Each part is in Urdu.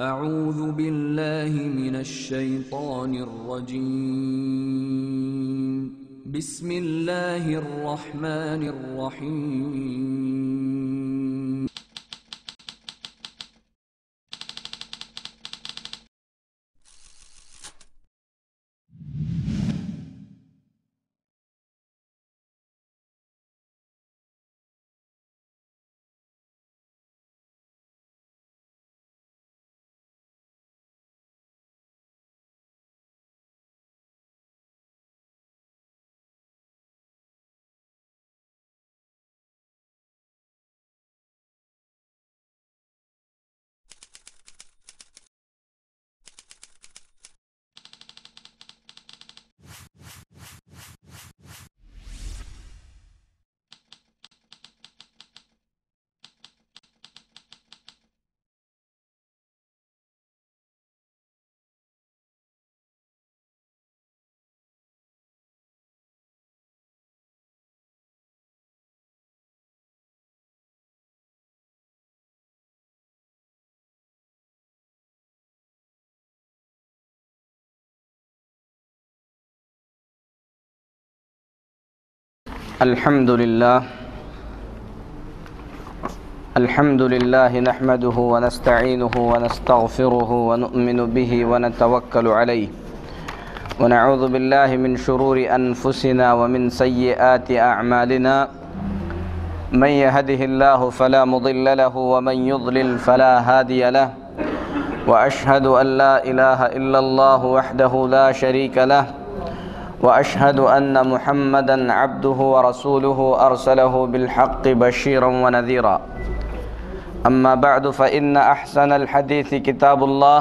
اعوذ باللہ من الشیطان الرجیم بسم اللہ الرحمن الرحیم الحمد لله نحمده ونستعينه ونستغفره ونؤمن به ونتوكل عليه ونعوذ بالله من شرور أنفسنا ومن سيئات أعمالنا من يهده الله فلا مضل له ومن يضلل فلا هادي له وأشهد أن لا إله إلا الله وحده لا شريك له وأشهد أن محمدًا عبده ورسوله أرسله بالحق بشيرًا ونذيرًا أما بعد فإن أحسن الحديث كتاب الله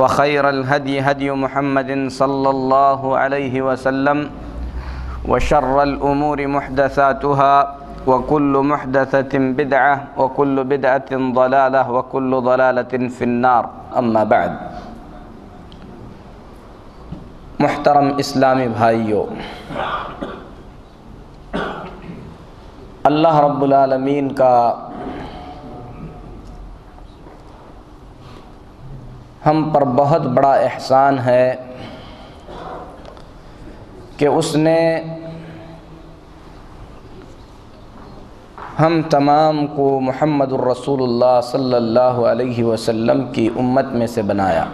وخير الهدي هدي محمد صلى الله عليه وسلم وشر الأمور محدثاتها وكل محدثة بدعة وكل بدعة ضلالة وكل ضلالة في النار أما بعد محترم اسلامی بھائیو، اللہ رب العالمین کا ہم پر بہت بڑا احسان ہے کہ اس نے ہم تمام کو محمد الرسول اللہ صلی اللہ علیہ وسلم کی امت میں سے بنایا۔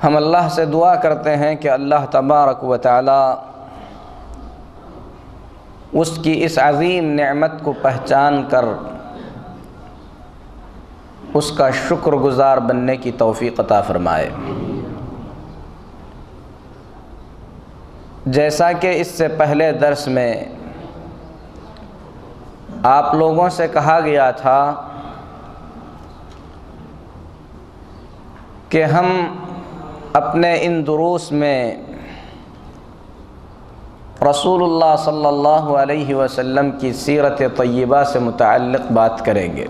ہم اللہ سے دعا کرتے ہیں کہ اللہ تبارک و تعالی اس کی اس عظیم نعمت کو پہچان کر اس کا شکر گزار بننے کی توفیق عطا فرمائے۔ جیسا کہ اس سے پہلے درس میں آپ لوگوں سے کہا گیا تھا کہ ہم اپنے ان دروس میں رسول اللہ صلی اللہ علیہ وسلم کی سیرت طیبہ سے متعلق بات کریں گے۔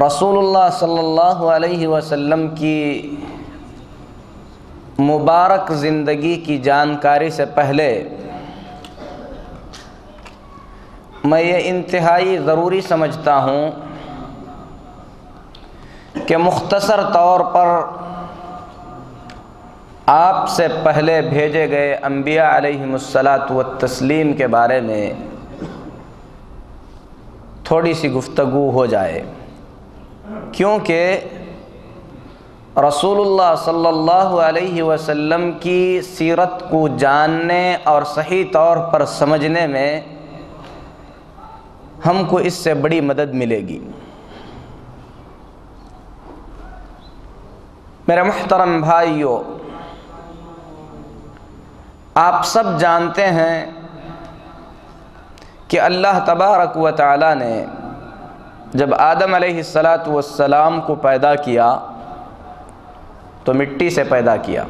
رسول اللہ صلی اللہ علیہ وسلم کی مبارک زندگی کی جانکاری سے پہلے میں یہ انتہائی ضروری سمجھتا ہوں کہ مختصر طور پر آپ سے پہلے بھیجے گئے انبیاء علیہم الصلاۃ والتسلیم کے بارے میں تھوڑی سی گفتگو ہو جائے، کیونکہ رسول اللہ صلی اللہ علیہ وسلم کی سیرت کو جاننے اور صحیح طور پر سمجھنے میں ہم کو اس سے بڑی مدد ملے گی۔ میرے محترم بھائیو، آپ سب جانتے ہیں کہ اللہ تبارک و تعالی نے جب آدم علیہ السلام کو پیدا کیا تو مٹی سے پیدا کیا۔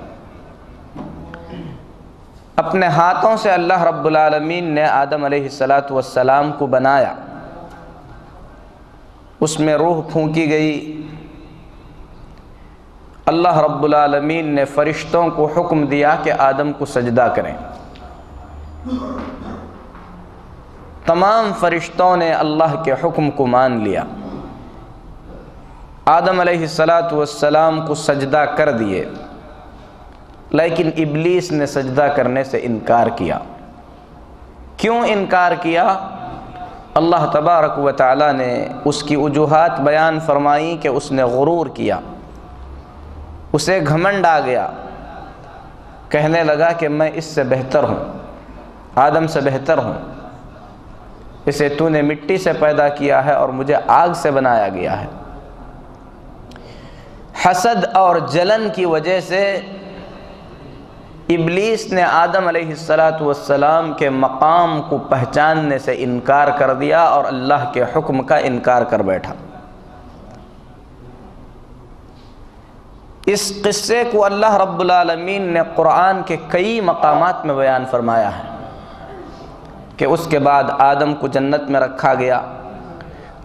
اپنے ہاتھوں سے اللہ رب العالمین نے آدم علیہ السلام کو بنایا، اس میں روح پھونکی گئی۔ اللہ رب العالمین نے فرشتوں کو حکم دیا کہ آدم کو سجدہ کریں۔ تمام فرشتوں نے اللہ کے حکم کو مان لیا، آدم علیہ السلام کو سجدہ کر دیے، لیکن ابلیس نے سجدہ کرنے سے انکار کیا۔ کیوں انکار کیا؟ اللہ تبارک و تعالی نے اس کی وجوہات بیان فرمائی کہ اس نے غرور کیا، اسے گھمنڈ آ گیا، کہنے لگا کہ میں اس سے بہتر ہوں، آدم سے بہتر ہوں، اسے تو نے مٹی سے پیدا کیا ہے اور مجھے آگ سے بنایا گیا ہے۔ حسد اور جلن کی وجہ سے ابلیس نے آدم علیہ السلام کے مقام کو پہچاننے سے انکار کر دیا اور اللہ کے حکم کا انکار کر بیٹھا۔ اس قصے کو اللہ رب العالمین نے قرآن کے کئی مقامات میں بیان فرمایا ہے کہ اس کے بعد آدم کو جنت میں رکھا گیا،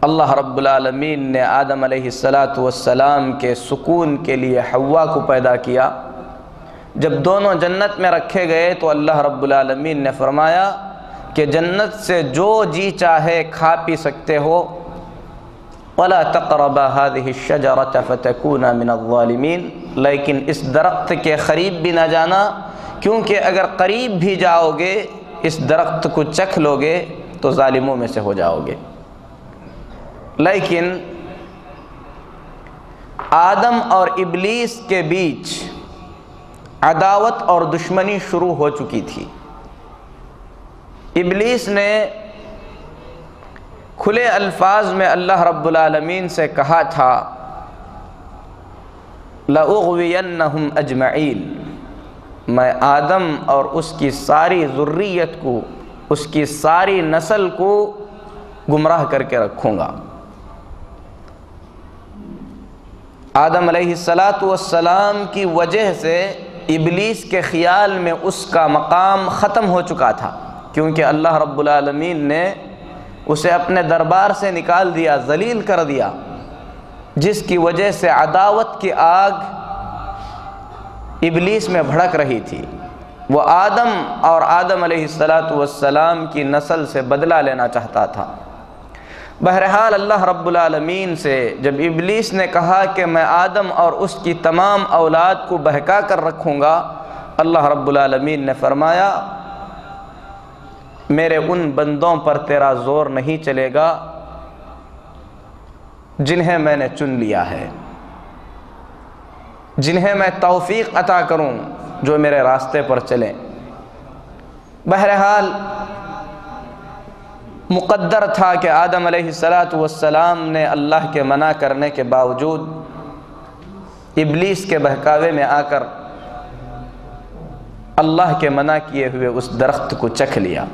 اللہ رب العالمین نے آدم علیہ السلام کے سکون کے لیے حوا کو پیدا کیا۔ جب دونوں جنت میں رکھے گئے تو اللہ رب العالمین نے فرمایا کہ جنت سے جو جی چاہے کھا پی سکتے ہو، وَلَا تَقْرَبَا هَذِهِ الشَّجَرَةَ فَتَكُونَا مِنَ الظَّالِمِينَ، لیکن اس درخت کے قریب بھی نہ جانا، کیونکہ اگر قریب بھی جاؤ گے، اس درخت کو چکھ لو گے تو ظالموں میں سے ہو جاؤ گے۔ لیکن آدم اور ابلیس کے بیچ عداوت اور دشمنی شروع ہو چکی تھی۔ ابلیس نے کھلے الفاظ میں اللہ رب العالمین سے کہا تھا لَأُغْوِيَنَّهُمْ أَجْمَعِينَ، میں آدم اور اس کی ساری ذریت کو، اس کی ساری نسل کو گمراہ کر کے رکھوں گا۔ آدم علیہ السلام کی وجہ سے ابلیس کے خیال میں اس کا مقام ختم ہو چکا تھا، کیونکہ اللہ رب العالمین نے اسے اپنے دربار سے نکال دیا، ذلیل کر دیا، جس کی وجہ سے عداوت کی آگ ابلیس میں بھڑک رہی تھی۔ وہ آدم اور آدم علیہ السلام کی نسل سے بدلہ لینا چاہتا تھا۔ بہرحال اللہ رب العالمین سے جب ابلیس نے کہا کہ میں آدم اور اس کی تمام اولاد کو بہکا کر رکھوں گا، اللہ رب العالمین نے فرمایا میرے ان بندوں پر تیرا زور نہیں چلے گا جنہیں میں نے چن لیا ہے، جنہیں میں توفیق عطا کروں جو میرے راستے پر چلیں۔ بہرحال مقدر تھا کہ آدم علیہ السلام نے اللہ کے منع کرنے کے باوجود ابلیس کے بہکاوے میں آ کر اللہ کے منع کیے ہوئے اس درخت کو چکھ لیا۔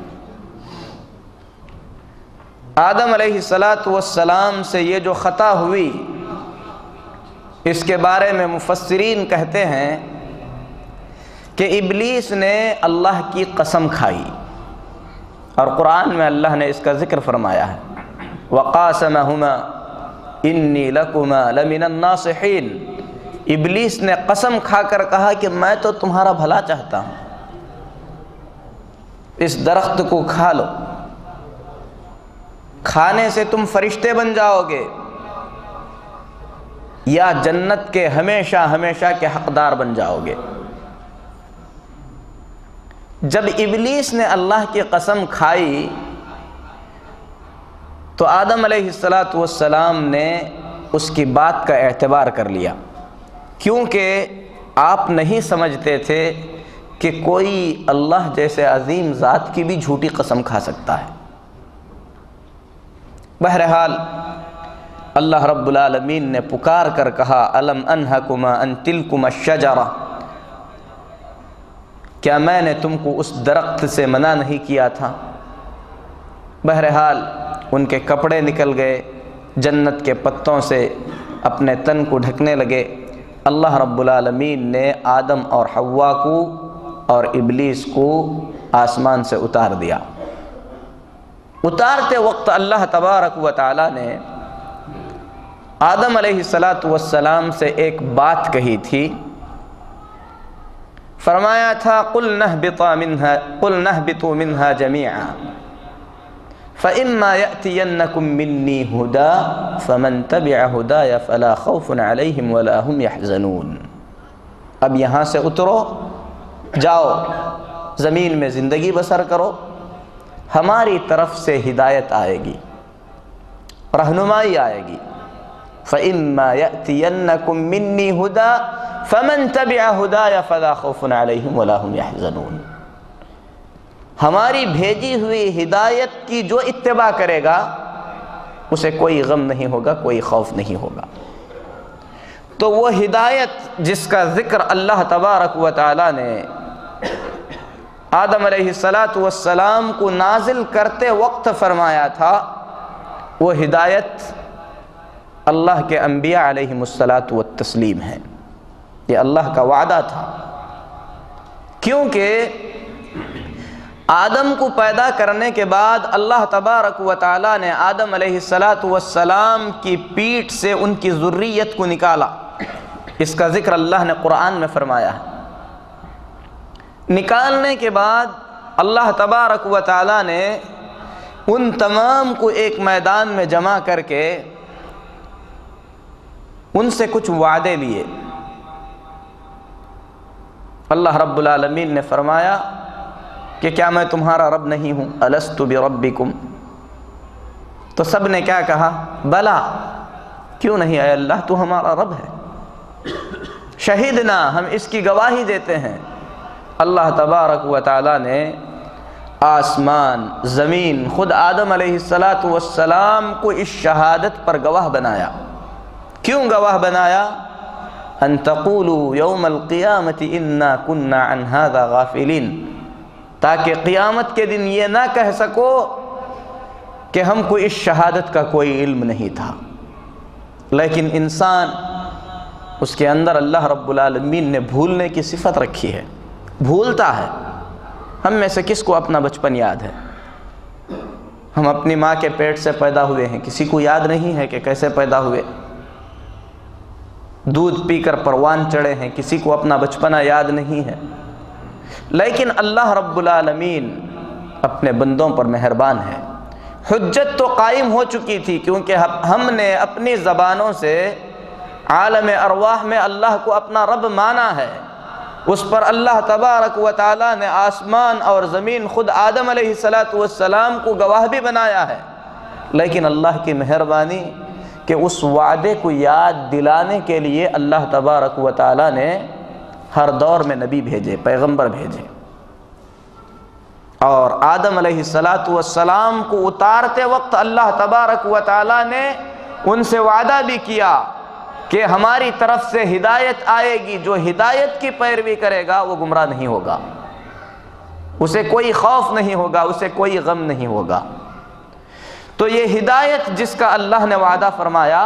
آدم علیہ السلام سے یہ جو خطا ہوئی، اس کے بارے میں مفسرین کہتے ہیں کہ ابلیس نے اللہ کی قسم کھائی، اور قرآن میں اللہ نے اس کا ذکر فرمایا ہے وَقَاسَمَهُمَا إِنِّي لَكُمَا لَمِنَ النَّاصِحِينَ، ابلیس نے قسم کھا کر کہا کہ میں تو تمہارا بھلا چاہتا ہوں، اس درخت کو کھا لو، کھانے سے تم فرشتے بن جاؤ گے یا جنت کے ہمیشہ ہمیشہ کے حقدار بن جاؤ گے۔ جب ابلیس نے اللہ کی قسم کھائی تو آدم علیہ السلام نے اس کی بات کا اعتبار کر لیا، کیونکہ آپ نہیں سمجھتے تھے کہ کوئی اللہ جیسے عظیم ذات کی بھی جھوٹی قسم کھا سکتا ہے۔ بہرحال اللہ رب العالمین نے پکار کر کہا الم انہکما ان تلکما الشجرہ، کیا میں نے تم کو اس درخت سے منع نہیں کیا تھا؟ بہرحال ان کے کپڑے نکل گئے، جنت کے پتوں سے اپنے تن کو ڈھکنے لگے۔ اللہ رب العالمین نے آدم اور حوا کو اور ابلیس کو آسمان سے اتار دیا۔ اتارتے وقت اللہ تبارک و تعالی نے آدم علیہ السلام سے ایک بات کہی تھی، فرمایا تھا قُلْ نَهْبِطُوا مِنْهَا جَمِيعًا فَإِمَّا يَأْتِيَنَّكُم مِّنِّي هُدًى فَمَن تَبِعَ هُدَايَ فَلَا خَوْفٌ عَلَيْهِمْ وَلَا هُمْ يَحْزَنُونَ۔ اب یہاں سے اترو، جاؤ زمین میں زندگی بسر کرو، ہماری طرف سے ہدایت آئے گی، رہنمائی آئے گی۔ فَإِمَّا يَأْتِيَنَّكُم مِّنِّي هُدًى فَمَن تَبِعَ هُدَايَ فَلَا خَوْفٌ عَلَيْهِمْ وَلَا هُمْ يَحْزَنُونَ۔ ہماری بھیجی ہوئی ہدایت کی جو اتباع کرے گا اسے کوئی غم نہیں ہوگا، کوئی خوف نہیں ہوگا۔ تو وہ ہدایت جس کا ذکر اللہ تبارک و تعالی نے آدم علیہ السلام کو نازل کرتے وقت فرمایا تھا، وہ ہدایت اللہ کے انبیاء علیہم التسلیم ہے۔ یہ اللہ کا وعدہ تھا، کیونکہ آدم کو پیدا کرنے کے بعد اللہ تبارک و تعالی نے آدم علیہ السلام کی پیٹھ سے ان کی ذریت کو نکالا۔ اس کا ذکر اللہ نے قرآن میں فرمایا ہے۔ نکالنے کے بعد اللہ تبارک و تعالی نے ان تمام کو ایک میدان میں جمع کر کے ان سے کچھ وعدے لیے۔ اللہ رب العالمین نے فرمایا کہ کیا میں تمہارا رب نہیں ہوں؟ الست بربکم؟ تو سب نے کیا کہا؟ بلا، کیوں نہیں اے اللہ، تو ہمارا رب ہے۔ شہیدنا، ہم اس کی گواہی دیتے ہیں۔ اللہ تبارک و تعالی نے آسمان، زمین، خود آدم علیہ السلام کو اس شہادت پر گواہ بنایا۔ کیوں گواہ بنایا؟ ان تقولوا یوم القیامت انا کنا عن ھذا غافلین، تاکہ قیامت کے دن یہ نہ کہہ سکو کہ ہم کو اس شہادت کا کوئی علم نہیں تھا۔ لیکن انسان، اس کے اندر اللہ رب العالمین نے بھولنے کی صفت رکھی ہے، بھولتا ہے۔ ہم میں سے کس کو اپنا بچپن یاد ہے؟ ہم اپنی ماں کے پیٹ سے پیدا ہوئے ہیں، کسی کو یاد نہیں ہے کہ کیسے پیدا ہوئے۔ دودھ پی کر پروان چڑھے ہیں، کسی کو اپنا بچپنا یاد نہیں ہے۔ لیکن اللہ رب العالمین اپنے بندوں پر مہربان ہے۔ حجت تو قائم ہو چکی تھی، کیونکہ ہم نے اپنی زبانوں سے عالم ارواح میں اللہ کو اپنا رب مانا ہے۔ اس پر اللہ تبارک و تعالی نے آسمان اور زمین، خود آدم علیہ السلام کو گواہ بھی بنایا ہے۔ لیکن اللہ کی مہربانی کہ اس وعدے کو یاد دلانے کے لیے اللہ تبارک و تعالی نے ہر دور میں نبی بھیجے، پیغمبر بھیجے۔ اور آدم علیہ السلام کو اتارتے وقت اللہ تبارک و تعالی نے ان سے وعدہ بھی کیا کہ ہماری طرف سے ہدایت آئے گی، جو ہدایت کی پیروی کرے گا وہ گمراہ نہیں ہوگا، اسے کوئی خوف نہیں ہوگا، اسے کوئی غم نہیں ہوگا۔ تو یہ ہدایت جس کا اللہ نے وعدہ فرمایا،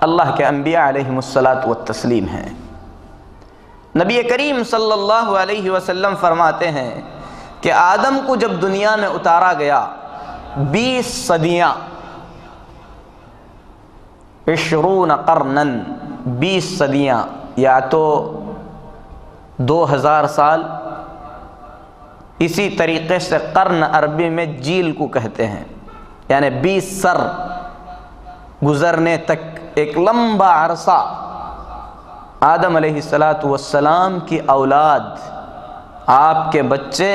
اللہ کے انبیاء علیہم التسلیم ہیں۔ نبی کریم صلی اللہ علیہ وسلم فرماتے ہیں کہ آدم کو جب دنیا میں اتارا گیا 20 صدیاں، 20 قرنن، 20 صدیاں، یا تو 2000 سال، اسی طریقے سے قرن عربی میں جیل کو کہتے ہیں، یعنی 20 سر گزرنے تک ایک لمبا عرصہ آدم علیہ السلام کی اولاد، آپ کے بچے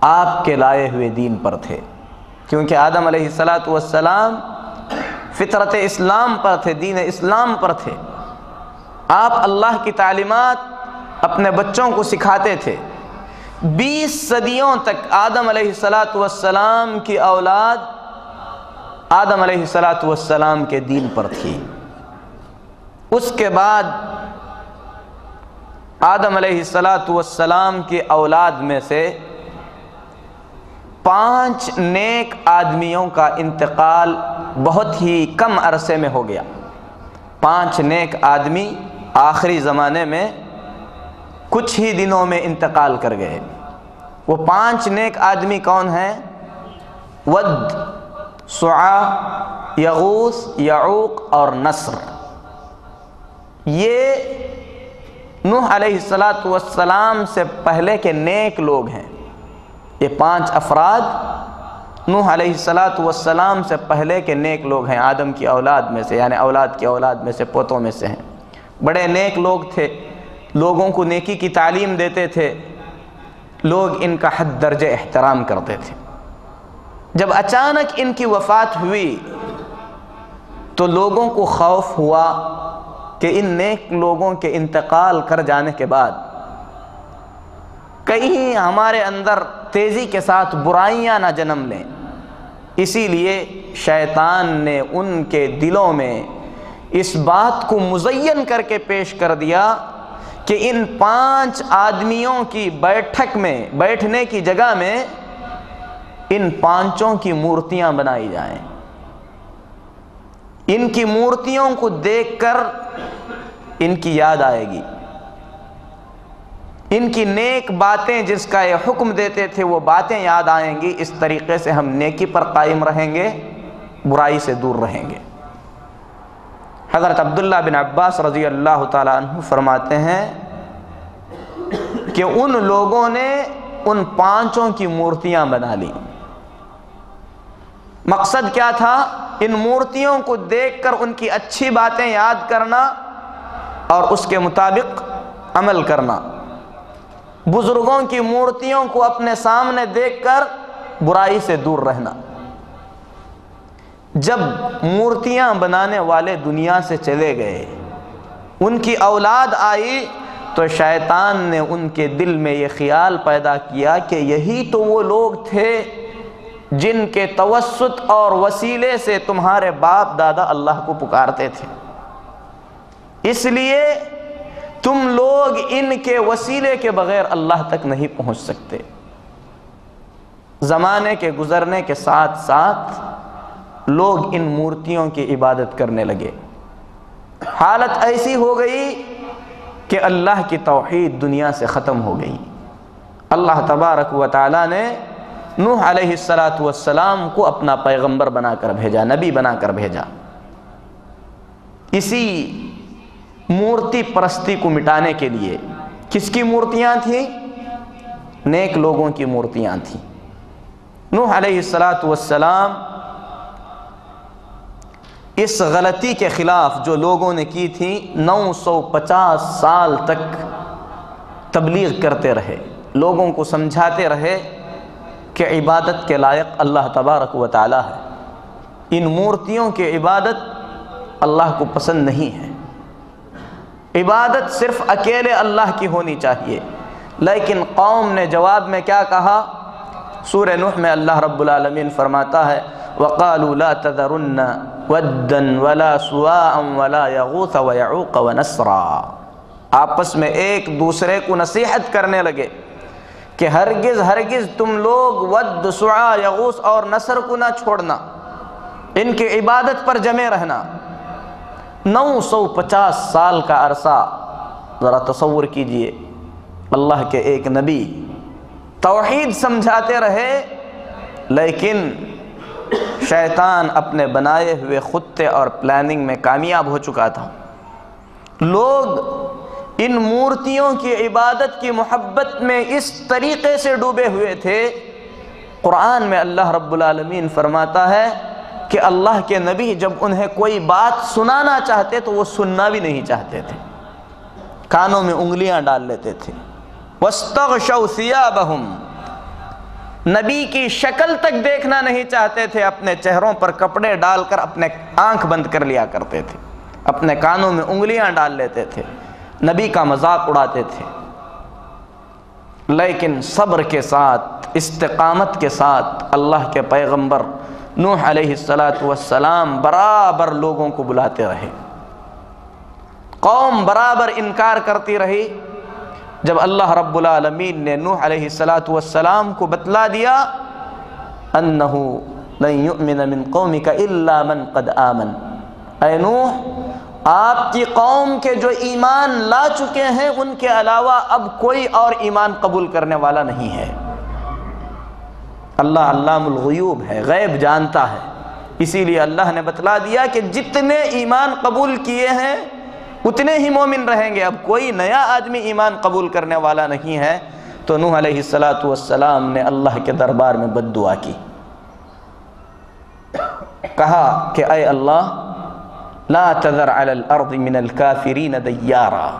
آپ کے لائے ہوئے دین پر تھے، کیونکہ آدم علیہ السلام فطرت اسلام پر تھے، دین اسلام پر تھے۔ آپ اللہ کی تعلیمات اپنے بچوں کو سکھاتے تھے۔ 20 صدیوں تک آدم علیہ السلام کی اولاد آدم علیہ السلام کے دین پر تھی۔ اس کے بعد آدم علیہ السلام کی اولاد میں سے 5 نیک آدمیوں کا انتقال بہت ہی کم عرصے میں ہو گیا۔ 5 نیک آدمی آخری زمانے میں کچھ ہی دنوں میں انتقال کر گئے۔ وہ 5 نیک آدمی کون ہیں؟ ود، سعا، یغوث، یعوق اور نصر۔ یہ نوح علیہ السلام سے پہلے کے نیک لوگ ہیں۔ یہ 5 افراد نوح علیہ السلام سے پہلے کے نیک لوگ ہیں، آدم کی اولاد میں سے، یعنی اولاد کی اولاد میں سے، پوتوں میں سے ہیں۔ بڑے نیک لوگ تھے، لوگوں کو نیکی کی تعلیم دیتے تھے، لوگ ان کا حد درجہ احترام کرتے تھے۔ جب اچانک ان کی وفات ہوئی تو لوگوں کو خوف ہوا کہ ان نیک لوگوں کے انتقال کر جانے کے بعد کہیں ہمارے اندر تیزی کے ساتھ برائیاں نہ جنم لیں، اسی لیے شیطان نے ان کے دلوں میں اس بات کو مزین کر کے پیش کر دیا کہ ان 5 آدمیوں کی بیٹھک میں، بیٹھنے کی جگہ میں ان 5 کی مورتیاں بنائی جائیں۔ ان کی مورتیوں کو دیکھ کر ان کی یاد آئے گی، ان کی نیک باتیں جس کا یہ حکم دیتے تھے وہ باتیں یاد آئیں گی، اس طریقے سے ہم نیکی پر قائم رہیں گے، برائی سے دور رہیں گے۔ حضرت عبداللہ بن عباس رضی اللہ تعالیٰ عنہ فرماتے ہیں کہ ان لوگوں نے ان 5 کی مورتیاں بنا لی۔ مقصد کیا تھا؟ ان مورتیوں کو دیکھ کر ان کی اچھی باتیں یاد کرنا اور اس کے مطابق عمل کرنا، بزرگوں کی مورتیوں کو اپنے سامنے دیکھ کر برائی سے دور رہنا۔ جب مورتیاں بنانے والے دنیا سے چلے گئے، ان کی اولاد آئی، تو شیطان نے ان کے دل میں یہ خیال پیدا کیا کہ یہی تو وہ لوگ تھے جن کے توسط اور وسیلے سے تمہارے باپ دادا اللہ کو پکارتے تھے، اس لیے تم لوگ ان کے وسیلے کے بغیر اللہ تک نہیں پہنچ سکتے۔ زمانے کے گزرنے کے ساتھ ساتھ لوگ ان مورتیوں کی عبادت کرنے لگے، حالت ایسی ہو گئی کہ اللہ کی توحید دنیا سے ختم ہو گئی۔ اللہ تبارک و تعالی نے نوح علیہ السلام کو اپنا پیغمبر بنا کر بھیجا، نبی بنا کر بھیجا، اسی مورتی پرستی کو مٹانے کے لیے۔ کس کی مورتیاں تھیں؟ نیک لوگوں کی مورتیاں تھیں۔ نوح علیہ السلام اس غلطی کے خلاف جو لوگوں نے کی تھی 950 سال تک تبلیغ کرتے رہے، لوگوں کو سمجھاتے رہے کہ عبادت کے لائق اللہ تبارک و تعالی ہے، ان مورتیوں کی عبادت اللہ کو پسند نہیں ہے، عبادت صرف اکیلے اللہ کی ہونی چاہیے۔ لیکن قوم نے جواب میں کیا کہا؟ سورہ نوح میں اللہ رب العالمین فرماتا ہے وَقَالُوا لَا تَذَرُنَّ وَدًّا وَلَا سُوَاءً وَلَا يَغُوثَ وَيَعُوقَ وَنَسْرًا، آپس میں ایک دوسرے کو نصیحت کرنے لگے کہ ہرگز ہرگز تم لوگ ود، سعا، یغوث اور نصر کو نہ چھوڑنا، ان کی عبادت پر جمے رہنا۔ 950 سال کا عرصہ ذرا تصور کیجئے، اللہ کے ایک نبی توحید سمجھاتے رہے، لیکن شیطان اپنے بنائے ہوئے خطے اور پلاننگ میں کامیاب ہو چکا تھا۔ لوگ ان مورتیوں کی عبادت کی محبت میں اس طریقے سے ڈوبے ہوئے تھے، قرآن میں اللہ رب العالمین فرماتا ہے کہ اللہ کے نبی جب انہیں کوئی بات سنانا چاہتے تو وہ سننا بھی نہیں چاہتے تھے، کانوں میں انگلیاں ڈال لیتے تھے۔ وَاسْتَغْشَوْا ثِيَابَهُمْ، نبی کی شکل تک دیکھنا نہیں چاہتے تھے، اپنے چہروں پر کپڑے ڈال کر اپنے آنکھ بند کر لیا کرتے تھے، اپنے کانوں میں انگلیاں ڈال لیتے تھے، نبی کا مذاق اڑاتے تھے۔ لیکن صبر کے ساتھ، استقامت کے ساتھ اللہ کے پیغمبر نوح علیہ السلام برابر لوگوں کو بلاتے رہے، قوم برابر انکار کرتی رہی۔ جب اللہ رب العالمین نے نوح علیہ السلام کو بتلا دیا انہ لن یؤمن من قومک الا من قد آمن، اے نوح آپ کی قوم کے جو ایمان لا چکے ہیں ان کے علاوہ اب کوئی اور ایمان قبول کرنے والا نہیں ہے۔ اللہ علام الغیوب ہے، غیب جانتا ہے، اسی لیے اللہ نے بتلا دیا کہ جتنے ایمان قبول کیے ہیں اتنے ہی مومن رہیں گے، اب کوئی نیا آدمی ایمان قبول کرنے والا نہیں ہے۔ تو نوح علیہ السلام نے اللہ کے دربار میں بد دعا کی، کہا کہ اے اللہ لا تذر علی الارض من الکافرین دیارا،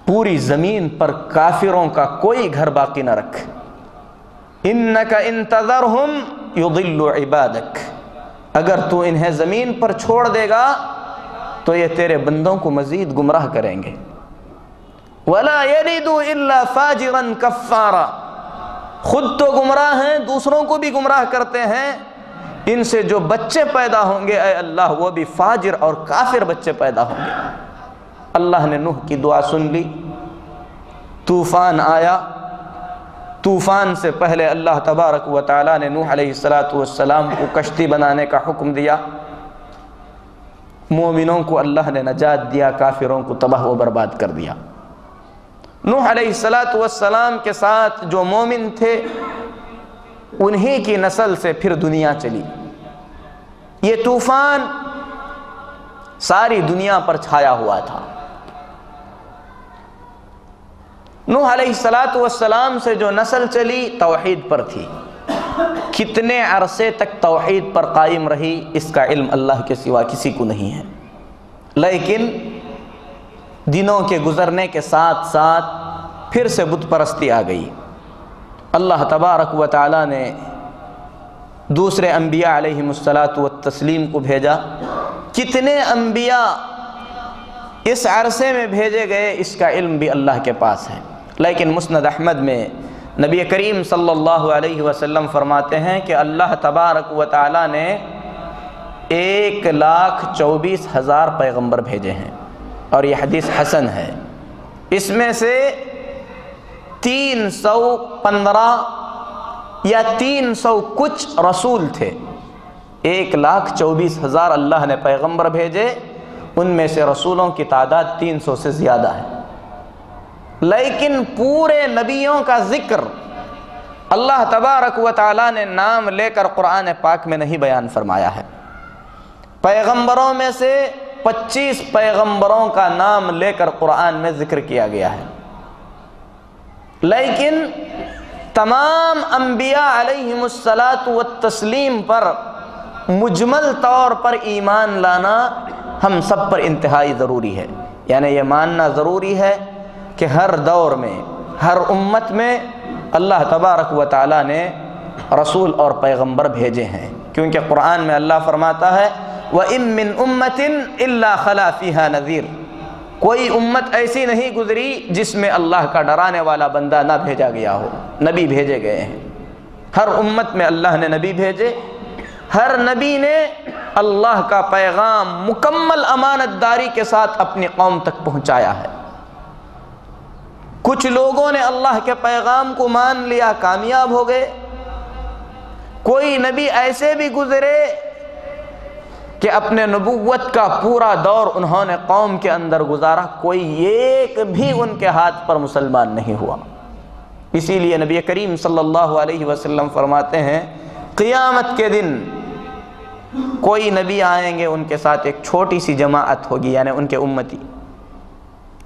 پوری زمین پر کافروں کا کوئی گھر باقی نہ رکھ، انک ان تذرہم یضلوا عبادک، اگر تو انہیں زمین پر چھوڑ دے گا تو یہ تیرے بندوں کو مزید گمراہ کریں گے، وَلَا يَلِدُوا إِلَّا فَاجِرًا كَفَّارًا، خود تو گمراہ ہیں دوسروں کو بھی گمراہ کرتے ہیں، ان سے جو بچے پیدا ہوں گے اے اللہ وہ بھی فاجر اور کافر بچے پیدا ہوں گے۔ اللہ نے نوح کی دعا سن لی، طوفان آیا، طوفان سے پہلے اللہ تبارک و تعالیٰ نے نوح علیہ السلام کو کشتی بنانے کا حکم دیا، مومنوں کو اللہ نے نجات دیا، کافروں کو تباہ و برباد کر دیا۔ نوح علیہ السلام کے ساتھ جو مومن تھے انہی کی نسل سے پھر دنیا چلی، یہ طوفان ساری دنیا پر چھایا ہوا تھا۔ نوح علیہ السلام سے جو نسل چلی توحید پر تھی، کتنے عرصے تک توحید پر قائم رہی اس کا علم اللہ کے سوا کسی کو نہیں ہے، لیکن دنوں کے گزرنے کے ساتھ ساتھ پھر سے بت پرستی آ گئی۔ اللہ تبارک و تعالیٰ نے دوسرے انبیاء علیہم التسلیم کو بھیجا، کتنے انبیاء اس عرصے میں بھیجے گئے اس کا علم بھی اللہ کے پاس ہے، لیکن مسند احمد میں نبی کریم صلی اللہ علیہ وسلم فرماتے ہیں کہ اللہ تبارک و تعالیٰ نے 1,24,000 پیغمبر بھیجے ہیں، اور یہ حدیث حسن ہے۔ اس میں سے 315 یا 300 کچھ رسول تھے، 1,24,000 اللہ نے پیغمبر بھیجے، ان میں سے رسولوں کی تعداد 300 سے زیادہ ہے، لیکن پورے نبیوں کا ذکر اللہ تبارک و تعالیٰ نے نام لے کر قرآن پاک میں نہیں بیان فرمایا ہے۔ پیغمبروں میں سے 25 پیغمبروں کا نام لے کر قرآن میں ذکر کیا گیا ہے، لیکن تمام انبیاء علیہم التسلیم پر مجمل طور پر ایمان لانا ہم سب پر انتہائی ضروری ہے، یعنی یہ ماننا ضروری ہے کہ ہر دور میں ہر امت میں اللہ تبارک و تعالیٰ نے رسول اور پیغمبر بھیجے ہیں، کیونکہ قرآن میں اللہ فرماتا ہے وَإِن مِّنْ أُمَّةٍ إِلَّا خَلَا فِيهَا نَذِيرٌ، کوئی امت ایسی نہیں گزری جس میں اللہ کا ڈرانے والا بندہ نہ بھیجا گیا ہو، نبی بھیجے گئے ہیں، ہر امت میں اللہ نے نبی بھیجے، ہر نبی نے اللہ کا پیغام مکمل امانت داری کے ساتھ اپنی قوم تک پہنچایا ہے۔ کچھ لوگوں نے اللہ کے پیغام کو مان لیا، کامیاب ہو گئے، کوئی نبی ایسے بھی گزرے کہ اپنے نبوت کا پورا دور انہوں نے قوم کے اندر گزارا، کوئی ایک بھی ان کے ہاتھ پر مسلمان نہیں ہوا۔ اسی لیے نبی کریم صلی اللہ علیہ وسلم فرماتے ہیں قیامت کے دن کوئی نبی آئیں گے، ان کے ساتھ ایک چھوٹی سی جماعت ہوگی، یعنی ان کے امتی،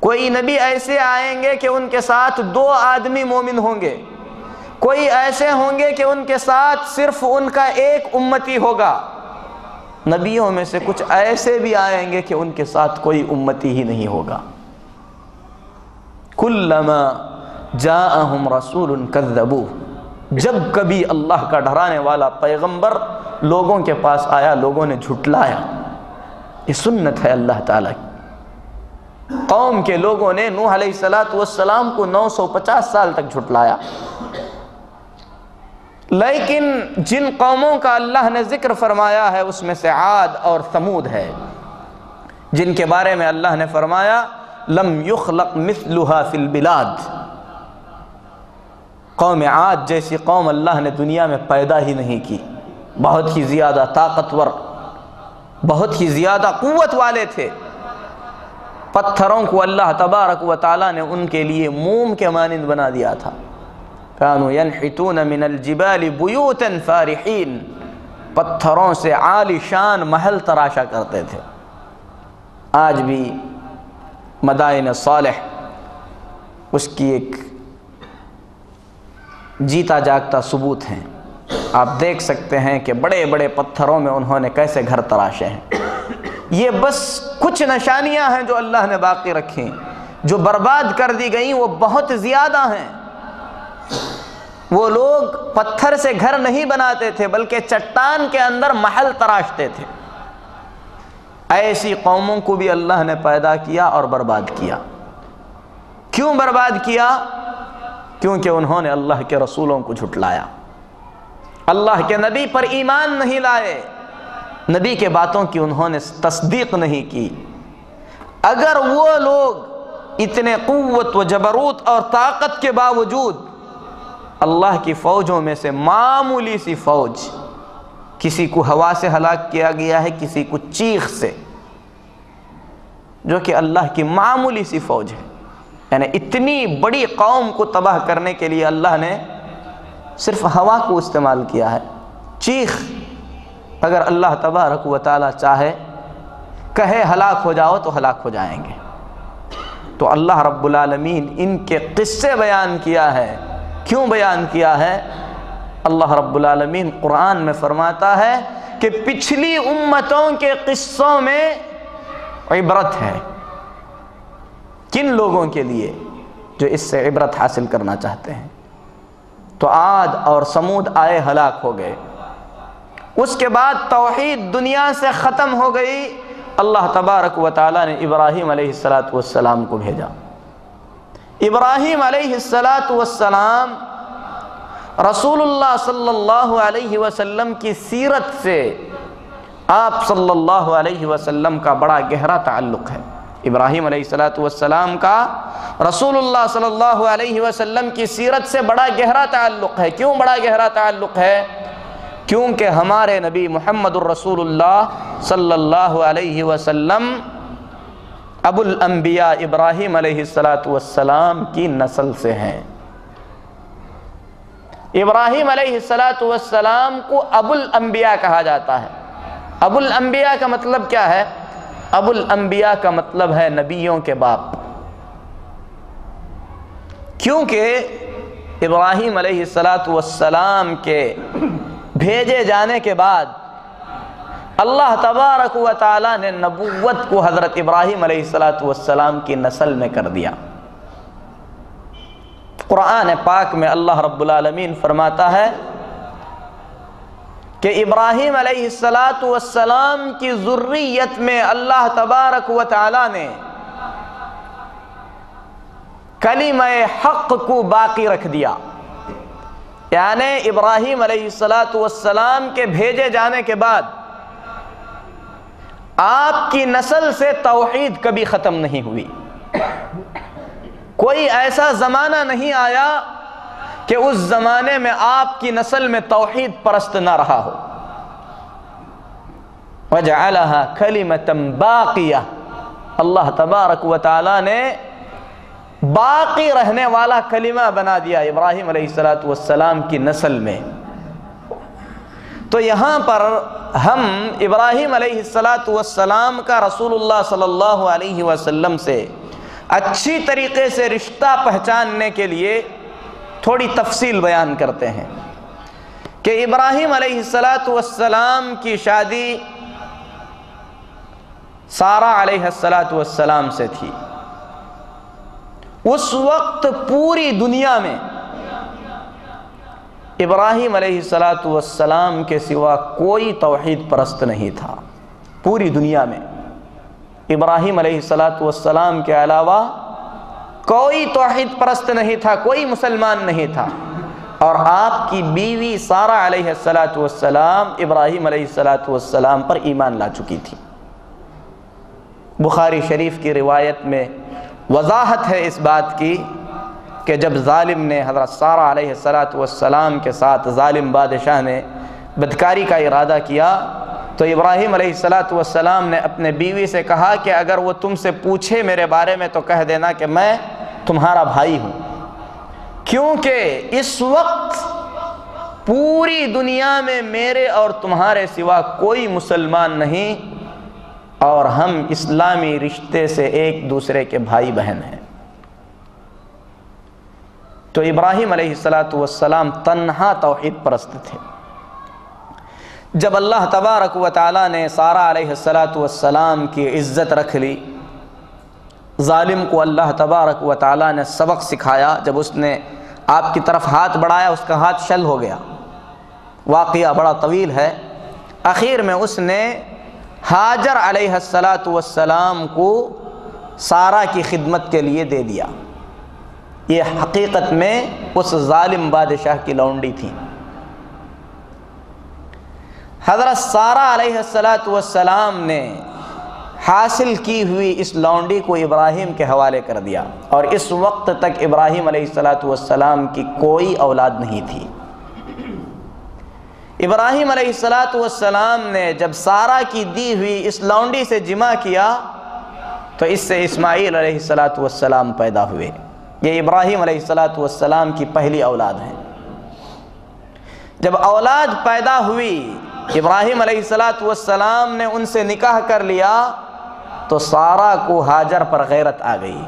کوئی نبی ایسے آئیں گے کہ ان کے ساتھ 2 آدمی مومن ہوں گے، کوئی ایسے ہوں گے کہ ان کے ساتھ صرف ان کا ایک امتی ہوگا، نبیوں میں سے کچھ ایسے بھی آئیں گے کہ ان کے ساتھ کوئی امتی ہی نہیں ہوگا۔ کلما جاءہم رسول کذبوہ، جب کبھی اللہ کا ڈرانے والا پیغمبر لوگوں کے پاس آیا لوگوں نے جھٹلایا، یہ سنت ہے اللہ تعالیٰ کی۔ قوم کے لوگوں نے نوح علیہ السلام کو 950 سال تک جھٹلایا، لیکن جن قوموں کا اللہ نے ذکر فرمایا ہے اس میں سے عاد اور ثمود ہے، جن کے بارے میں اللہ نے فرمایا لم یخلق مثلها فی البلاد، قوم عاد جیسی قوم اللہ نے دنیا میں پیدا ہی نہیں کی، بہت ہی زیادہ طاقتور، بہت ہی زیادہ قوت والے تھے، پتھروں کو اللہ تبارک و تعالیٰ نے ان کے لیے موم کے مانند بنا دیا تھا۔ کانوا ینحتون من الجبال بیوتا فارحین، پتھروں سے عالی شان محل تراشا کرتے تھے۔ آج بھی مدائن صالح اس کی ایک جیتا جاگتا ثبوت ہیں۔ آپ دیکھ سکتے ہیں کہ بڑے بڑے پتھروں میں انہوں نے کیسے گھر تراشے ہیں۔ یہ بس کچھ نشانیاں ہیں جو اللہ نے باقی رکھیں، جو برباد کر دی گئیں وہ بہت زیادہ ہیں۔ وہ لوگ پتھر سے گھر نہیں بناتے تھے بلکہ چٹان کے اندر محل تراشتے تھے۔ ایسی قوموں کو بھی اللہ نے پیدا کیا اور برباد کیا۔ کیوں برباد کیا؟ کیونکہ انہوں نے اللہ کے رسولوں کو جھٹلایا، اللہ کے نبی پر ایمان نہیں لائے، نبی کے باتوں کی انہوں نے تصدیق نہیں کی۔ اگر وہ لوگ اتنے قوت و جبروت اور طاقت کے باوجود اللہ کی فوجوں میں سے معمولی سی فوج، کسی کو ہوا سے ہلاک کیا گیا ہے، کسی کو چیخ سے، جو کہ اللہ کی معمولی سی فوج ہے، یعنی اتنی بڑی قوم کو تباہ کرنے کے لیے اللہ نے صرف ہوا کو استعمال کیا ہے، چیخ۔ اگر اللہ تبارک و تعالی چاہے کہے ہلاک ہو جاؤ تو ہلاک ہو جائیں گے۔ تو اللہ رب العالمین ان کے قصے بیان کیا ہے۔ کیوں بیان کیا ہے؟ اللہ رب العالمین قرآن میں فرماتا ہے کہ پچھلی امتوں کے قصوں میں عبرت ہے۔ کن لوگوں کے لیے؟ جو اس سے عبرت حاصل کرنا چاہتے ہیں۔ تو عاد اور سمود آئے، ہلاک ہو گئے۔ اس کے بعد توحید دنیا سے ختم ہو گئی۔ اللہ تبارک و تعالیٰ نے ابراہیم علیہ السلام کو بھیجا۔ ابراہیم علیہ السلام رسول اللہ صلی اللہ علیہ وسلم کی سیرت سے آپ صلی اللہ علیہ وسلم کا بڑا گہرا تعلق ہے۔ ابراہیم علیہ السلام کا رسول اللہ صلی اللہ علیہ وسلم کی سیرت سے بڑا گہرا تعلق ہے۔ کیوں بڑا گہرا تعلق ہے؟ کیونکہ ہمارے نبی محمد الرسول اللہ صلی اللہ علیہ وسلم ابو الانبیاء ابراہیم علیہ السلام کی نسل سے ہیں۔ ابراہیم علیہ السلام کو ابو الانبیاء کہا جاتا ہے۔ ابو الانبیاء کا مطلب کیا ہے؟ ابو الانبیاء کا مطلب ہے نبیوں کے باپ۔ کیونکہ ابراہیم علیہ السلام کے بھیجے جانے کے بعد اللہ تبارک و تعالیٰ نے نبوت کو حضرت ابراہیم علیہ السلام کی نسل میں کر دیا۔ قرآن پاک میں اللہ رب العالمین فرماتا ہے کہ ابراہیم علیہ السلام کی ذریت میں اللہ تبارک و تعالیٰ نے کلمہ حق کو باقی رکھ دیا، یعنی ابراہیم علیہ السلام کے بھیجے جانے کے بعد آپ کی نسل سے توحید کبھی ختم نہیں ہوئی۔ کوئی ایسا زمانہ نہیں آیا کہ اس زمانے میں آپ کی نسل میں توحید پرست نہ رہا ہو۔ وَجَعَلَهَا كَلِمَةً بَاقِيَةً، اللہ تبارک و تعالی نے باقی رہنے والا کلمہ بنا دیا ابراہیم علیہ السلام کی نسل میں۔ تو یہاں پر ہم ابراہیم علیہ السلام کا رسول اللہ صلی اللہ علیہ وسلم سے اچھی طریقے سے رشتہ پہچاننے کے لیے تھوڑی تفصیل بیان کرتے ہیں کہ ابراہیم علیہ السلام کی شادی سارہ علیہ السلام سے تھی۔ اس وقت پوری دنیا میں ابراہیم علیہ السلام کے سوا کوئی توحید پرست نہیں تھا۔ پوری دنیا میں ابراہیم علیہ السلام کے علاوہ کوئی توحید پرست نہیں تھا، کوئی مسلمان نہیں تھا۔ اور آپ کی بیوی سارہ علیہ السلام ابراہیم علیہ السلام پر ایمان لا چکی تھی۔ بخاری شریف کی روایت میں وضاحت ہے اس بات کی کہ جب ظالم نے حضرت سارہ علیہ السلام کے ساتھ ظالم بادشاہ نے بدکاری کا ارادہ کیا تو ابراہیم علیہ السلام نے اپنے بیوی سے کہا کہ اگر وہ تم سے پوچھے میرے بارے میں تو کہہ دینا کہ میں تمہارا بھائی ہوں، کیونکہ اس وقت پوری دنیا میں میرے اور تمہارے سوا کوئی مسلمان نہیں اور ہم اسلامی رشتے سے ایک دوسرے کے بھائی بہن ہیں۔ تو ابراہیم علیہ السلام تنہا توحید پرست تھے۔ جب اللہ تبارک و تعالیٰ نے سارہ علیہ السلام کی عزت رکھ لی، ظالم کو اللہ تبارک و تعالیٰ نے سبق سکھایا۔ جب اس نے آپ کی طرف ہاتھ بڑھایا، اس کا ہاتھ شل ہو گیا، واقعہ بڑا طویل ہے۔ آخر میں اس نے ہاجر علیہ السلام کو سارہ کی خدمت کے لیے دے دیا۔ یہ حقیقت میں اس ظالم بادشاہ کی لونڈی تھی۔ حضرت سارہ علیہ السلام نے حاصل کی ہوئی اس لونڈی کو ابراہیم کے حوالے کر دیا، اور اس وقت تک ابراہیم علیہ السلام کی کوئی اولاد نہیں تھی۔ ابراہیم علیہ السلام نے جب سارہ کی دی ہوئی اس لونڈی سے جمع کیا تو اس سے اسماعیل علیہ السلام پیدا ہوئے۔ یہ ابراہیم علیہ السلام کی پہلی اولاد ہے۔ جب اولاد پیدا ہوئی، ابراہیم علیہ السلام نے ان سے نکاح کر لیا تو سارہ کو ہاجر پر غیرت آ گئی۔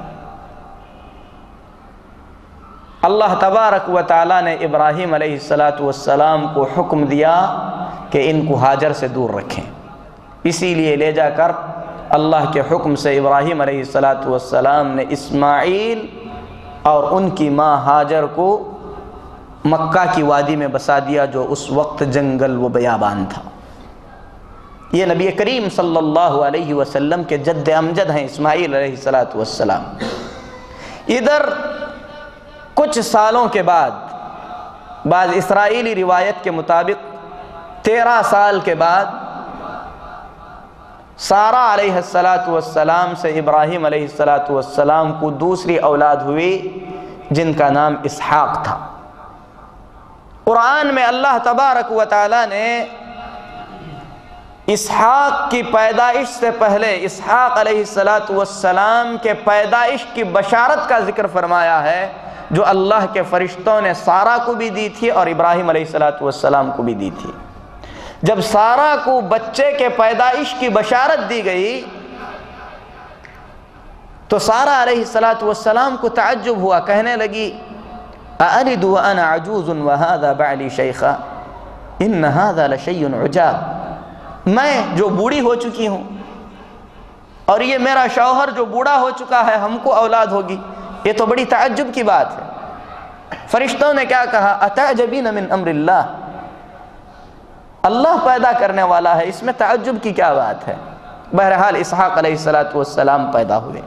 اللہ تبارک و تعالیٰ نے ابراہیم علیہ السلام کو حکم دیا کہ ان کو ہاجر سے دور رکھیں۔ اسی لیے لے جا کر اللہ کے حکم سے ابراہیم علیہ السلام نے اسماعیل اور ان کی ماں ہاجر کو مکہ کی وادی میں بسا دیا، جو اس وقت جنگل و بیابان تھا۔ یہ نبی کریم صلی اللہ علیہ وسلم کے جد امجد ہیں اسماعیل علیہ السلام۔ ادھر کچھ سالوں کے بعد، بعض اسرائیلی روایت کے مطابق 13 سال کے بعد، سارہ علیہ السلام سے ابراہیم علیہ السلام کو دوسری اولاد ہوئی جن کا نام اسحاق تھا۔ قرآن میں اللہ تبارک و تعالیٰ نے اسحاق کی پیدائش سے پہلے اسحاق علیہ السلام کے پیدائش کی بشارت کا ذکر فرمایا ہے، جو اللہ کے فرشتوں نے سارہ کو بھی دی تھی اور ابراہیم علیہ السلام کو بھی دی تھی۔ جب سارہ کو بچے کے پیدائش کی بشارت دی گئی تو سارہ علیہ السلام کو تعجب ہوا، کہنے لگی أَأَلِدُ وَأَنَا عَجُوزٌ وَهَذَا بَعْلِي شَيْخًا إِنَّ هَذَا لَشَيْءٌ عُجَابٌ، میں جو بوڑھی ہو چکی ہوں اور یہ میرا شوہر جو بوڑھا ہو چکا ہے، ہم کو اولاد ہوگی، یہ تو بڑی تعجب کی بات ہے۔ فرشتوں نے کیا کہا؟ أَتَعْجَبِينَ مِنْ أَمْرِ اللَّهِ، اللہ پیدا کرنے والا ہے، اس میں تعجب کی کیا بات ہے؟ بہرحال اسحاق علیہ السلام پیدا ہوئے۔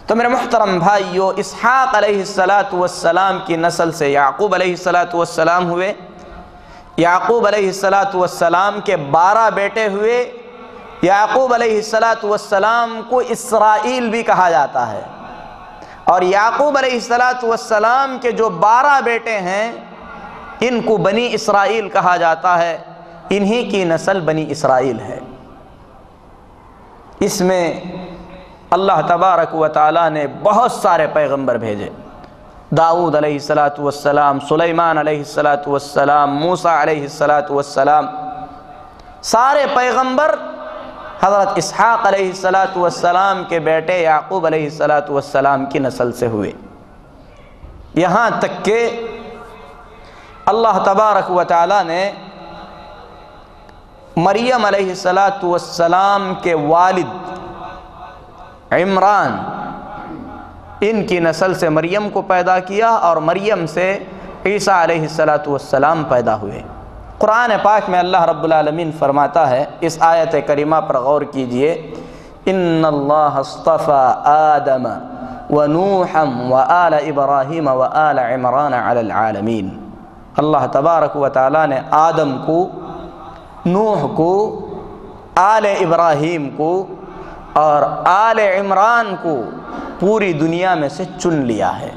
تو میرے محترم بھائیو، اسحاق علیہ السلام کی نسل سے یعقوب علیہ السلام ہوئے۔ یعقوب علیہ السلام کے 12 بیٹے ہوئے۔ یعقوب علیہ السلام کو اسرائیل بھی کہا جاتا ہے، اور یعقوب علیہ السلام کے جو 12 بیٹے ہیں ان کو بنی اسرائیل کہا جاتا ہے۔ انہی کی نسل بنی اسرائیل ہے۔ اس میں اللہ تبارک و تعالیٰ نے بہت سارے پیغمبر بھیجے، داؤد علیہ السلام، سلیمان علیہ السلام، موسیٰ علیہ السلام۔ سارے پیغمبر حضرت اسحاق علیہ السلام کے بیٹے یعقوب علیہ السلام کی نسل سے ہوئے، یہاں تک کہ اللہ تبارک و تعالیٰ نے مریم علیہ السلام کے والد عمران، ان کی نسل سے مریم کو پیدا کیا، اور مریم سے عیسیٰ علیہ السلام پیدا ہوئے۔ قرآن پاک میں اللہ رب العالمین فرماتا ہے، اس آیت کریمہ پر غور کیجئے، ان اللہ اصطفى آدم ونوحا وآل ابراہیم وآل عمران علی العالمین۔ اللہ تبارک و تعالیٰ نے آدم کو، نوح کو، آل ابراہیم کو اور آل عمران کو پوری دنیا میں سے چن لیا ہے۔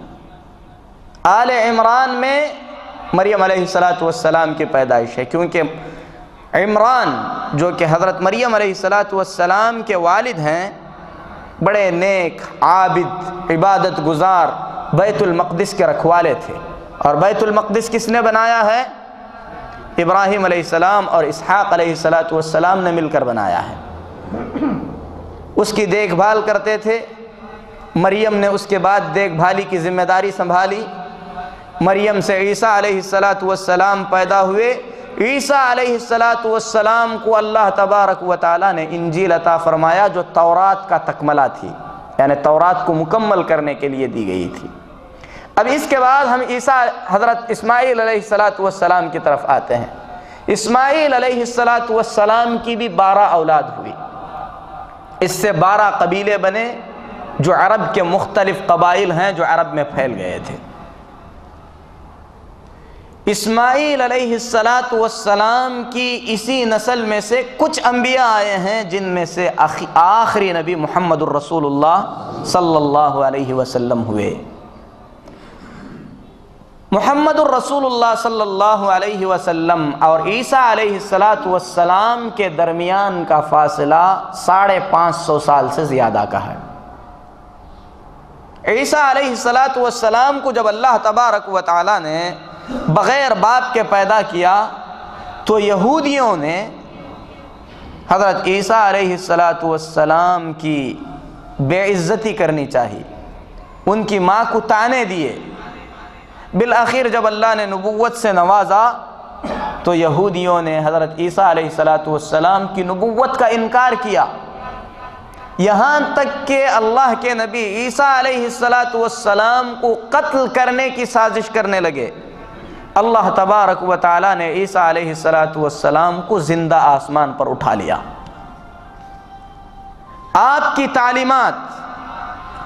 آل عمران میں مریم علیہ السلام کی پیدائش ہے، کیونکہ عمران جو کہ حضرت مریم علیہ السلام کے والد ہیں، بڑے نیک، عابد، عبادت گزار، بیت المقدس کے رکھوالے تھے، اور بیت المقدس کس نے بنایا ہے؟ ابراہیم علیہ السلام اور اسحاق علیہ السلام نے مل کر بنایا ہے۔ اس کی دیکھ بھال کرتے تھے، مریم نے اس کے بعد دیکھ بھالی کی ذمہ داری سنبھالی، مریم سے عیسیٰ علیہ السلام پیدا ہوئے۔ عیسیٰ علیہ السلام کو اللہ تبارک و تعالیٰ نے انجیل عطا فرمایا جو تورات کا تکملہ تھی، یعنی تورات کو مکمل کرنے کے لیے دی گئی تھی۔ اب اس کے بعد ہم حضرت اسماعیل علیہ السلام کی طرف آتے ہیں۔ اسماعیل علیہ السلام کی بھی 12 اولاد ہوئی، اس سے 12 قبیلے بنے جو عرب کے مختلف قبائل ہیں جو عرب میں پھیل گئے تھے۔ اسماعیل علیہ السلام کی اسی نسل میں سے کچھ انبیاء آئے ہیں جن میں سے آخری نبی محمد الرسول اللہ صلی اللہ علیہ وسلم ہوئے۔ محمد الرسول اللہ صلی اللہ علیہ وسلم اور عیسیٰ علیہ السلام کے درمیان کا فاصلہ 550 سال سے زیادہ کا ہے۔ عیسیٰ علیہ السلام کو جب اللہ تبارک و تعالیٰ نے بغیر باپ کے پیدا کیا تو یہودیوں نے حضرت عیسیٰ علیہ السلام کی بے عزتی کرنی چاہی، ان کی ماں کو طعنے دیے۔ بالآخر جب اللہ نے نبوت سے نوازا تو یہودیوں نے حضرت عیسیٰ علیہ السلام کی نبوت کا انکار کیا، یہاں تک کہ اللہ کے نبی عیسیٰ علیہ السلام کو قتل کرنے کی سازش کرنے لگے۔ اللہ تبارک و تعالیٰ نے عیسیٰ علیہ السلام کو زندہ آسمان پر اٹھا لیا۔ آپ کی تعلیمات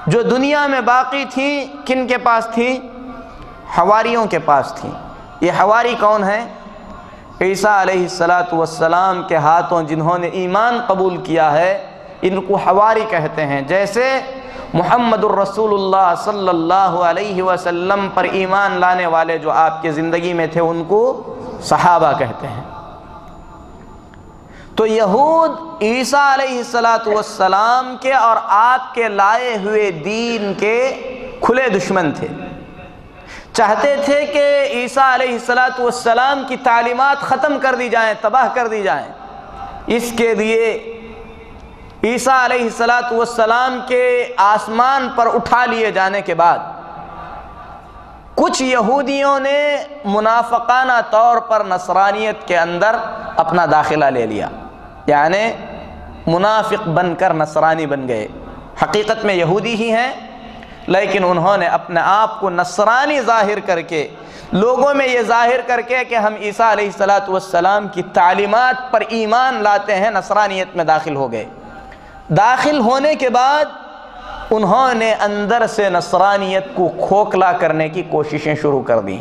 جو دنیا میں باقی تھیں کن کے پاس تھیں؟ حواریوں کے پاس تھیں۔ یہ حواری کون ہیں؟ عیسیٰ علیہ السلام کے ہاتھوں جنہوں نے ایمان قبول کیا ہے ان کو حواری کہتے ہیں، جیسے محمد الرسول اللہ صلی اللہ علیہ وسلم پر ایمان لانے والے جو آپ کے زندگی میں تھے ان کو صحابہ کہتے ہیں۔ تو یہود عیسیٰ علیہ السلام کے اور آپ کے لائے ہوئے دین کے کھلے دشمن تھے، چاہتے تھے کہ عیسیٰ علیہ السلام کی تعلیمات ختم کر دی جائیں، تباہ کر دی جائیں۔ اس کے لیے عیسیٰ علیہ السلام کے آسمان پر اٹھا لیے جانے کے بعد کچھ یہودیوں نے منافقانہ طور پر نصرانیت کے اندر اپنا داخلہ لے لیا، یعنی منافق بن کر نصرانی بن گئے، حقیقت میں یہودی ہی ہیں لیکن انہوں نے اپنے آپ کو نصرانی ظاہر کر کے لوگوں میں یہ ظاہر کر کے کہ ہم عیسیٰ علیہ السلام کی تعلیمات پر ایمان لاتے ہیں، نصرانیت میں داخل ہو گئے۔ داخل ہونے کے بعد انہوں نے اندر سے نصرانیت کو کھوکھلا کرنے کی کوششیں شروع کر دیں۔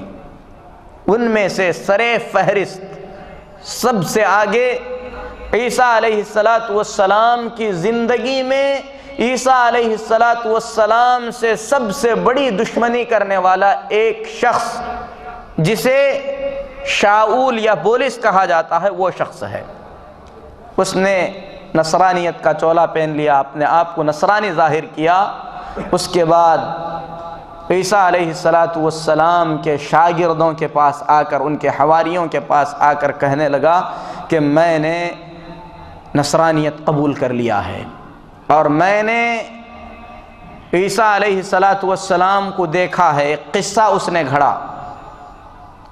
ان میں سے سر فہرست سب سے آگے عیسیٰ علیہ السلام کی زندگی میں عیسیٰ علیہ السلام سے سب سے بڑی دشمنی کرنے والا ایک شخص جسے شاؤل یا بولس کہا جاتا ہے وہ شخص ہے۔ اس نے نصرانیت کا چولا پہن لیا، اپنے آپ کو نصرانی ظاہر کیا۔ اس کے بعد عیسیٰ علیہ السلام کے شاگردوں کے پاس آ کر، ان کے حواریوں کے پاس آ کر کہنے لگا کہ میں نے نصرانیت قبول کر لیا ہے اور میں نے عیسیٰ علیہ السلام کو دیکھا ہے۔ ایک قصہ اس نے گھڑا،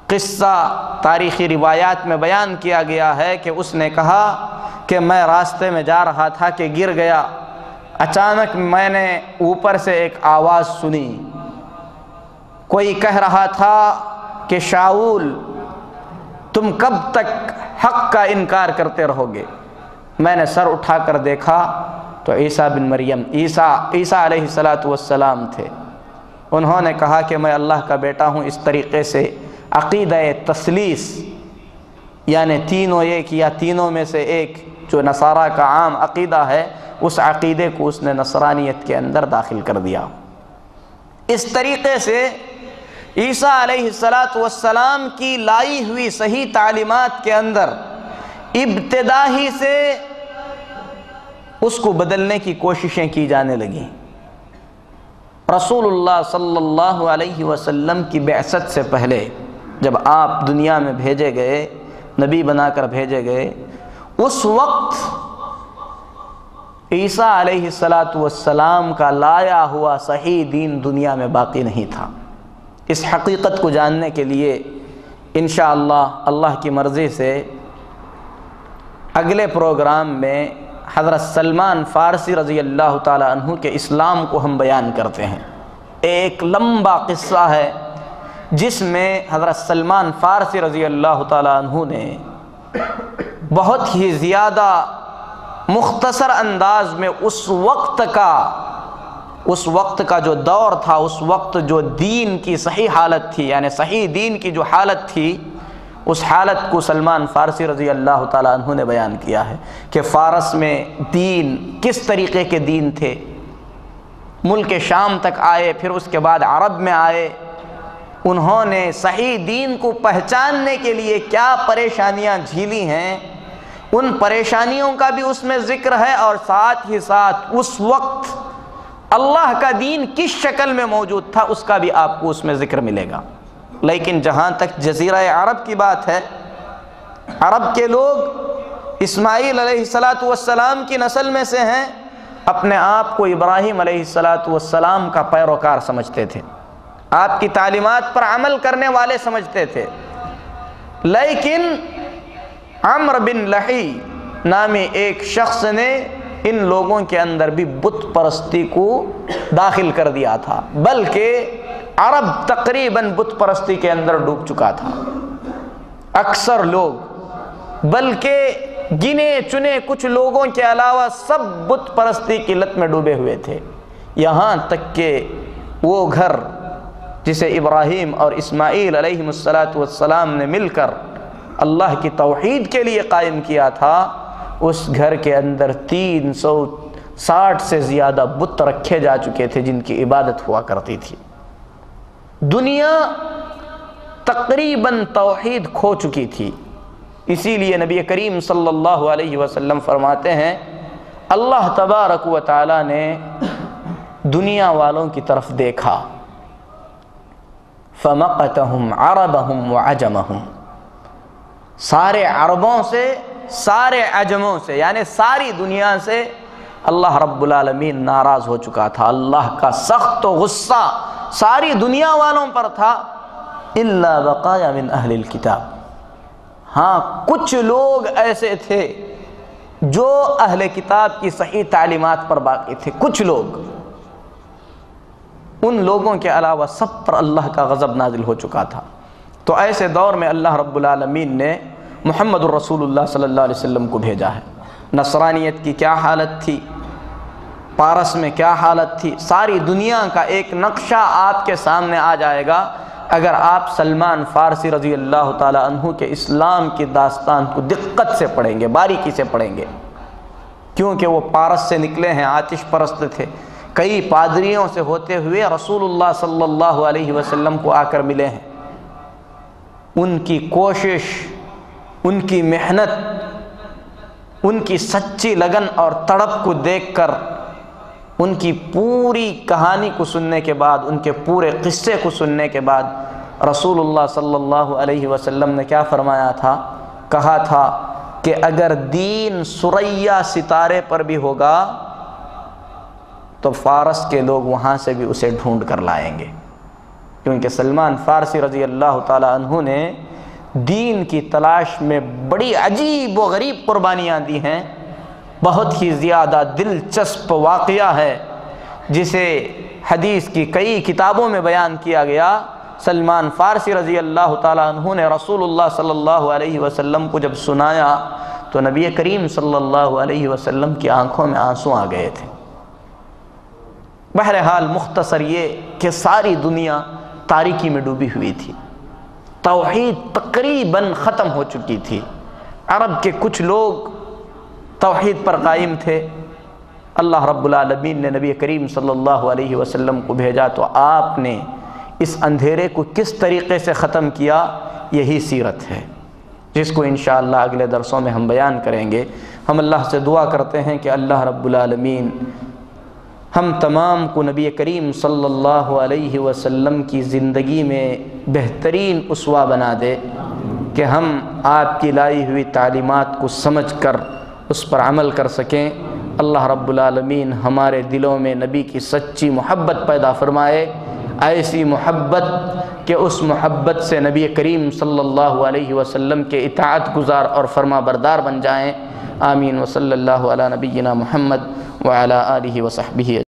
قصہ تاریخی روایات میں بیان کیا گیا ہے کہ اس نے کہا کہ میں راستے میں جا رہا تھا کہ گر گیا، اچانک میں نے اوپر سے ایک آواز سنی، کوئی کہہ رہا تھا کہ شاؤل تم کب تک حق کا انکار کرتے رہو گے؟ میں نے سر اٹھا کر دیکھا تو عیسیٰ بن مریم عیسیٰ علیہ السلام تھے۔ انہوں نے کہا کہ میں اللہ کا بیٹا ہوں۔ اس طریقے سے عقیدہ تثلیث یعنی تینوں ایک یا تینوں میں سے ایک جو نصارہ کا عام عقیدہ ہے اس عقیدے کو اس نے نصرانیت کے اندر داخل کر دیا۔ اس طریقے سے عیسیٰ علیہ السلام کی لائی ہوئی صحیح تعلیمات کے اندر ابتدا ہی سے اس کو بدلنے کی کوششیں کی جانے لگیں۔ رسول اللہ صلی اللہ علیہ وسلم کی بعثت سے پہلے جب آپ دنیا میں بھیجے گئے، نبی بنا کر بھیجے گئے، اس وقت عیسیٰ علیہ السلام کا لایا ہوا صحیح دین دنیا میں باقی نہیں تھا۔ اس حقیقت کو جاننے کے لیے انشاءاللہ اللہ کی مرضی سے اگلے پروگرام میں حضرت سلمان فارسی رضی اللہ تعالیٰ عنہ کے اسلام کو ہم بیان کرتے ہیں۔ ایک لمبا قصہ ہے جس میں حضرت سلمان فارسی رضی اللہ تعالیٰ عنہ نے بہت ہی زیادہ مختصر انداز میں اس وقت کا جو دور تھا، اس وقت جو دین کی صحیح حالت تھی، یعنی صحیح دین کی جو حالت تھی، اس حالت کو سلمان فارسی رضی اللہ تعالیٰ عنہ نے بیان کیا ہے کہ فارس میں دین کس طریقے کے دین تھے، ملک شام تک آئے، پھر اس کے بعد عرب میں آئے، انہوں نے صحیح دین کو پہچاننے کے لیے کیا پریشانیاں جھیلی ہیں، ان پریشانیوں کا بھی اس میں ذکر ہے، اور ساتھ ہی ساتھ اس وقت اللہ کا دین کس شکل میں موجود تھا اس کا بھی آپ کو اس میں ذکر ملے گا۔ لیکن جہاں تک جزیرہ عرب کی بات ہے، عرب کے لوگ اسماعیل علیہ السلام کی نسل میں سے ہیں، اپنے آپ کو ابراہیم علیہ السلام کا پیروکار سمجھتے تھے، آپ کی تعلیمات پر عمل کرنے والے سمجھتے تھے۔ لیکن عمرو بن لحی نامی ایک شخص نے ان لوگوں کے اندر بھی بت پرستی کو داخل کر دیا تھا، بلکہ عرب تقریباً بت پرستی کے اندر ڈوب چکا تھا۔ اکثر لوگ، بلکہ گنے چنے کچھ لوگوں کے علاوہ سب بت پرستی کی لت میں ڈوبے ہوئے تھے، یہاں تک کہ وہ گھر جسے ابراہیم اور اسماعیل علیہ السلام نے مل کر اللہ کی توحید کے لیے قائم کیا تھا، اس گھر کے اندر 360 سے زیادہ بت رکھے جا چکے تھے جن کی عبادت ہوا کرتی تھی۔ دنیا تقریباً توحید کھو چکی تھی، اسی لیے نبی کریم صلی اللہ علیہ وسلم فرماتے ہیں اللہ تبارک و تعالی نے دنیا والوں کی طرف دیکھا، فمقتہم عربہم وعجمہم، سارے عربوں سے، سارے عجموں سے، یعنی ساری دنیا سے اللہ رب العالمین ناراض ہو چکا تھا، اللہ کا سخت غصہ ساری دنیا والوں پر تھا، الا بقایا من اہل الکتاب، ہاں کچھ لوگ ایسے تھے جو اہل کتاب کی صحیح تعلیمات پر باقی تھے، کچھ لوگ، ان لوگوں کے علاوہ سب پر اللہ کا غضب نازل ہو چکا تھا۔ تو ایسے دور میں اللہ رب العالمین نے محمد الرسول اللہ صلی اللہ علیہ وسلم کو بھیجا ہے۔ نصرانیت کی کیا حالت تھی، پارس میں کیا حالت تھی، ساری دنیا کا ایک نقشہ آپ کے سامنے آ جائے گا اگر آپ سلمان فارسی رضی اللہ تعالی عنہ کے اسلام کی داستان کو دقت سے پڑھیں گے، باریکی سے پڑھیں گے، کیونکہ وہ پارس سے نکلے ہیں، آتش پرست تھے، کئی پادریوں سے ہوتے ہوئے رسول اللہ صلی اللہ علیہ وسلم کو آ کر ملے ہیں۔ ان کی کوشش، ان کی محنت، ان کی سچی لگن اور تڑپ کو دیکھ کر، ان کی پوری کہانی کو سننے کے بعد، ان کے پورے قصے کو سننے کے بعد رسول اللہ صلی اللہ علیہ وسلم نے کیا فرمایا تھا، کہا تھا کہ اگر دین ثریا ستارے پر بھی ہوگا تو فارس کے لوگ وہاں سے بھی اسے ڈھونڈ کر لائیں گے، کیونکہ سلمان فارسی رضی اللہ تعالی عنہ نے دین کی تلاش میں بڑی عجیب و غریب قربانیاں دی ہیں۔ بہت ہی زیادہ دلچسپ واقعہ ہے جسے حدیث کی کئی کتابوں میں بیان کیا گیا۔ سلمان فارسی رضی اللہ تعالیٰ عنہ نے رسول اللہ صلی اللہ علیہ وسلم کو جب سنایا تو نبی کریم صلی اللہ علیہ وسلم کی آنکھوں میں آنسو آ گئے تھے۔ بہرحال مختصر یہ کہ ساری دنیا تاریکی میں ڈوبی ہوئی تھی، توحید تقریباً ختم ہو چکی تھی، عرب کے کچھ لوگ توحید پر قائم تھے۔ اللہ رب العالمین نے نبی کریم صلی اللہ علیہ وسلم کو بھیجا تو آپ نے اس اندھیرے کو کس طریقے سے ختم کیا، یہی سیرت ہے جس کو انشاءاللہ اگلے درسوں میں ہم بیان کریں گے۔ ہم اللہ سے دعا کرتے ہیں کہ اللہ رب العالمین ہم تمام کو نبی کریم صلی اللہ علیہ وسلم کی زندگی میں بہترین اسوہ بنا دے کہ ہم آپ کی لائی ہوئی تعلیمات کو سمجھ کر اس پر عمل کر سکیں، اللہ رب العالمین ہمارے دلوں میں نبی کی سچی محبت پیدا فرمائے، ایسی محبت کہ اس محبت سے نبی کریم صلی اللہ علیہ وسلم کے اطاعت گزار اور فرما بردار بن جائیں۔ آمین۔ وصلی اللہ علی نبینا محمد وعلی آلہ وصحبہ۔